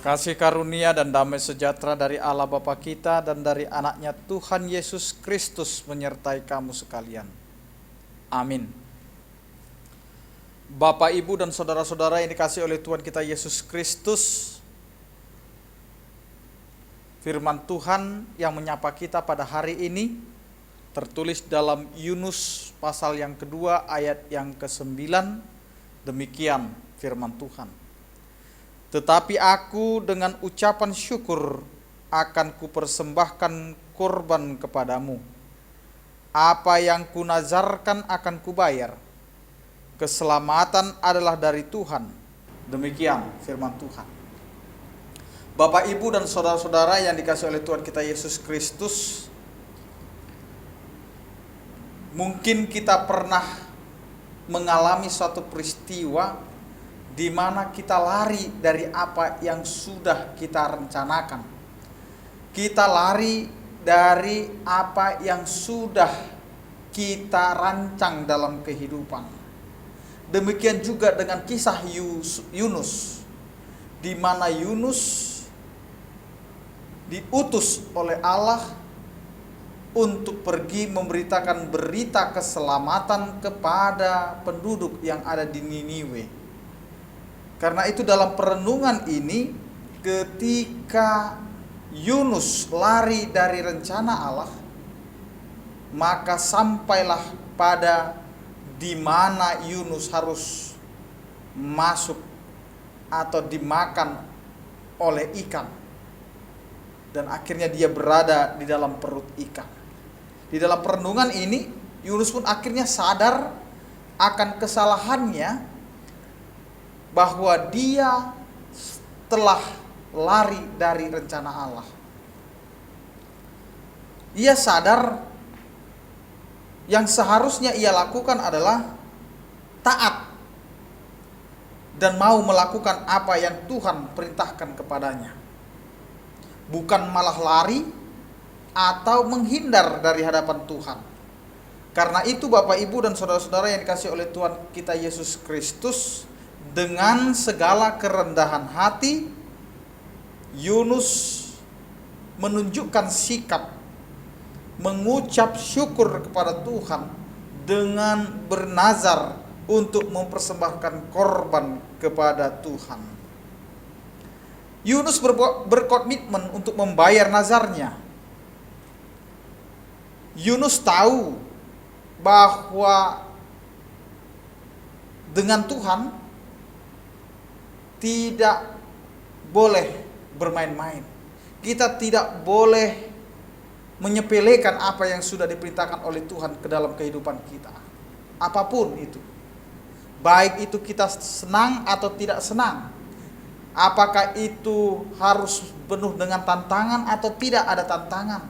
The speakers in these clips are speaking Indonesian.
Kasih karunia dan damai sejahtera dari Allah Bapa kita dan dari anaknya Tuhan Yesus Kristus menyertai kamu sekalian. Amin. Bapak, Ibu, dan saudara-saudara yang dikasihi oleh Tuhan kita Yesus Kristus, firman Tuhan yang menyapa kita pada hari ini tertulis dalam Yunus pasal yang kedua ayat yang ke-9. Demikian firman Tuhan. Tetapi aku dengan ucapan syukur akan kupersembahkan korban kepadamu. Apa yang kunazarkan akan kubayar. Keselamatan adalah dari Tuhan. Demikian firman Tuhan. Bapak, Ibu, dan saudara-saudara yang dikasihi oleh Tuhan kita Yesus Kristus, mungkin kita pernah mengalami suatu peristiwa di mana kita lari dari apa yang sudah kita rencanakan. Kita lari dari apa yang sudah kita rancang dalam kehidupan. Demikian juga dengan kisah Yunus, di mana Yunus diutus oleh Allah untuk pergi memberitakan berita keselamatan kepada penduduk yang ada di Niniwe. Karena itu dalam perenungan ini, ketika Yunus lari dari rencana Allah, maka sampailah pada di mana Yunus harus masuk atau dimakan oleh ikan. Dan akhirnya dia berada di dalam perut ikan. Di dalam perenungan ini, Yunus pun akhirnya sadar akan kesalahannya, bahwa dia telah lari dari rencana Allah. Ia sadar yang seharusnya ia lakukan adalah taat dan mau melakukan apa yang Tuhan perintahkan kepadanya, bukan malah lari atau menghindar dari hadapan Tuhan. Karena itu Bapak, Ibu, dan saudara-saudara yang dikasihi oleh Tuhan kita Yesus Kristus, dengan segala kerendahan hati, Yunus menunjukkan sikap mengucap syukur kepada Tuhan dengan bernazar untuk mempersembahkan korban kepada Tuhan. Yunus berkomitmen untuk membayar nazarnya. Yunus tahu bahwa dengan Tuhan tidak boleh bermain-main. Kita tidak boleh menyepelekan apa yang sudah diperintahkan oleh Tuhan ke dalam kehidupan kita. Apapun itu. Baik itu kita senang atau tidak senang. Apakah itu harus penuh dengan tantangan atau tidak ada tantangan.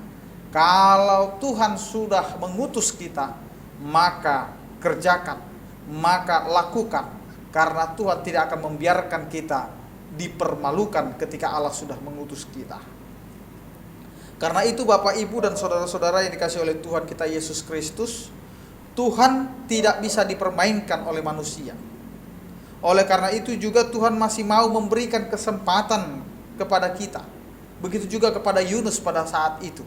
Kalau Tuhan sudah mengutus kita, maka kerjakan, maka lakukan. Karena Tuhan tidak akan membiarkan kita dipermalukan ketika Allah sudah mengutus kita. Karena itu Bapak, Ibu, dan saudara-saudara yang dikasihi oleh Tuhan kita Yesus Kristus, Tuhan tidak bisa dipermainkan oleh manusia. Oleh karena itu juga Tuhan masih mau memberikan kesempatan kepada kita. Begitu juga kepada Yunus pada saat itu.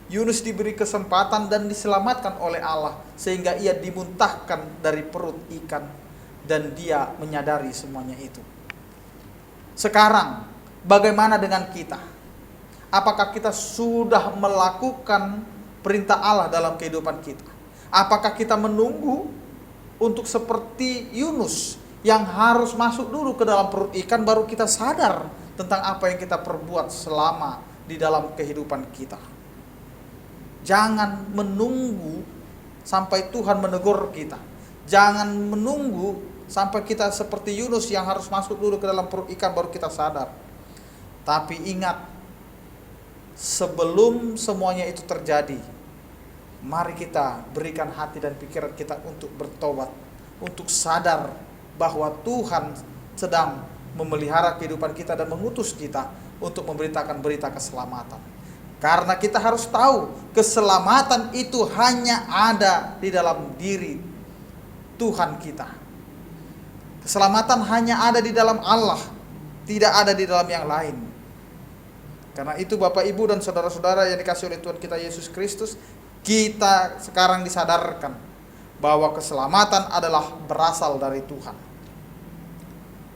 Yunus diberi kesempatan dan diselamatkan oleh Allah sehingga ia dimuntahkan dari perut ikan. Dan dia menyadari semuanya itu. Sekarang, bagaimana dengan kita? Apakah kita sudah melakukan perintah Allah dalam kehidupan kita? Apakah kita menunggu untuk seperti Yunus yang harus masuk dulu ke dalam perut ikan baru kita sadar tentang apa yang kita perbuat selama di dalam kehidupan kita? Jangan menunggu sampai Tuhan menegur kita. Jangan menunggu sampai kita seperti Yunus yang harus masuk dulu ke dalam perut ikan baru kita sadar. Tapi ingat, sebelum semuanya itu terjadi, mari kita berikan hati dan pikiran kita untuk bertobat, untuk sadar bahwa Tuhan sedang memelihara kehidupan kita dan mengutus kita untuk memberitakan berita keselamatan. Karena kita harus tahu, keselamatan itu hanya ada di dalam diri Tuhan kita. Keselamatan hanya ada di dalam Allah. tidak ada di dalam yang lain. Karena itu Bapak Ibu dan saudara-saudara yang dikasihi oleh Tuhan kita Yesus Kristus, kita sekarang disadarkan bahwa keselamatan adalah berasal dari Tuhan.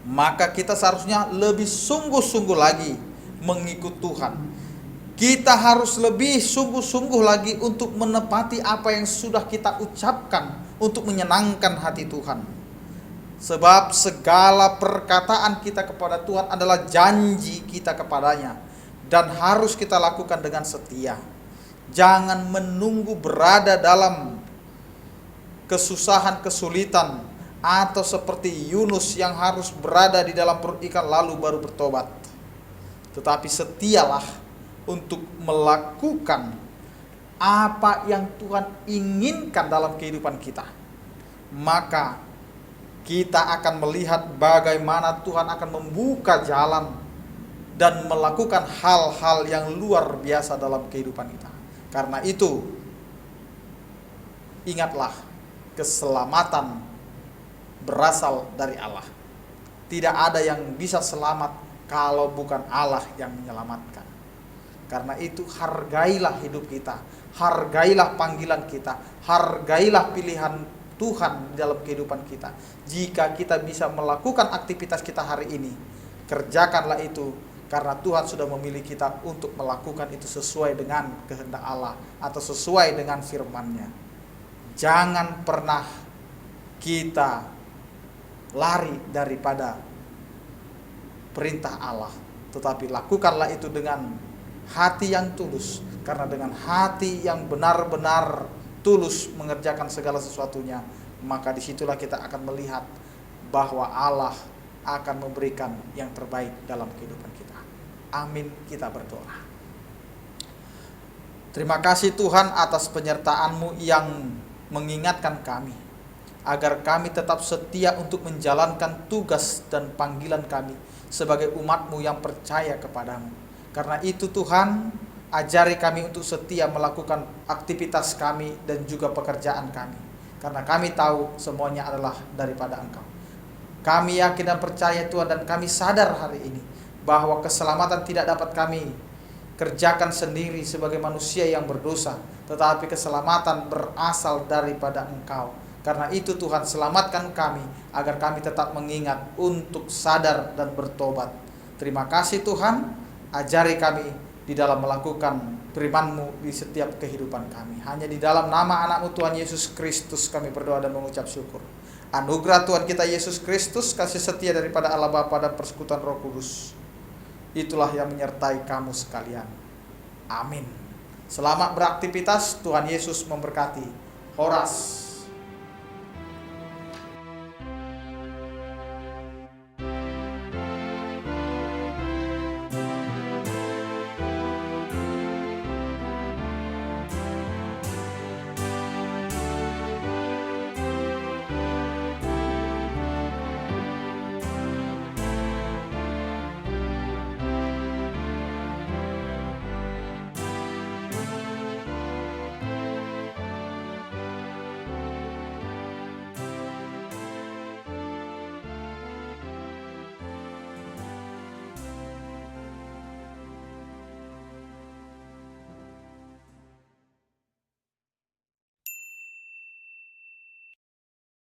Maka kita seharusnya lebih sungguh-sungguh lagi mengikut Tuhan. Kita harus lebih sungguh-sungguh lagi untuk menepati apa yang sudah kita ucapkan untuk menyenangkan hati Tuhan. Sebab segala perkataan kita kepada Tuhan adalah janji kita kepadanya, dan harus kita lakukan dengan setia. Jangan menunggu berada dalam kesusahan, kesulitan, atau seperti Yunus yang harus berada di dalam perut ikan lalu baru bertobat. Tetapi setialah untuk melakukan apa yang Tuhan inginkan dalam kehidupan kita. Maka kita akan melihat bagaimana Tuhan akan membuka jalan dan melakukan hal-hal yang luar biasa dalam kehidupan kita. Karena itu, ingatlah, keselamatan berasal dari Allah. Tidak ada yang bisa selamat kalau bukan Allah yang menyelamatkan. Karena itu hargailah hidup kita, hargailah panggilan kita, hargailah pilihan Tuhan dalam kehidupan kita. Jika kita bisa melakukan aktivitas kita hari ini, kerjakanlah itu, karena Tuhan sudah memilih kita untuk melakukan itu sesuai dengan kehendak Allah atau sesuai dengan firman-Nya. Jangan pernah kita lari daripada perintah Allah, tetapi lakukanlah itu dengan hati yang tulus, karena dengan hati yang benar-benar tulus mengerjakan segala sesuatunya, maka disitulah kita akan melihat bahwa Allah akan memberikan yang terbaik dalam kehidupan kita. Amin. Kita berdoa. Terima kasih Tuhan atas penyertaan-Mu yang mengingatkan kami, agar kami tetap setia untuk menjalankan tugas dan panggilan kami sebagai umat-Mu yang percaya kepadamu. Karena itu Tuhan, ajari kami untuk setia melakukan aktivitas kami dan juga pekerjaan kami. Karena kami tahu semuanya adalah daripada Engkau. Kami yakin dan percaya Tuhan, dan kami sadar hari ini bahwa keselamatan tidak dapat kami kerjakan sendiri sebagai manusia yang berdosa, tetapi keselamatan berasal daripada Engkau. Karena itu Tuhan, selamatkan kami agar kami tetap mengingat untuk sadar dan bertobat. Terima kasih Tuhan, ajari kami di dalam melakukan firman-Mu di setiap kehidupan kami. Hanya di dalam nama anak-Mu Tuhan Yesus Kristus kami berdoa dan mengucap syukur. Anugerah Tuhan kita Yesus Kristus, kasih setia daripada Allah Bapa dan persekutuan Roh Kudus, itulah yang menyertai kamu sekalian. Amin. Selamat beraktivitas, Tuhan Yesus memberkati. Horas.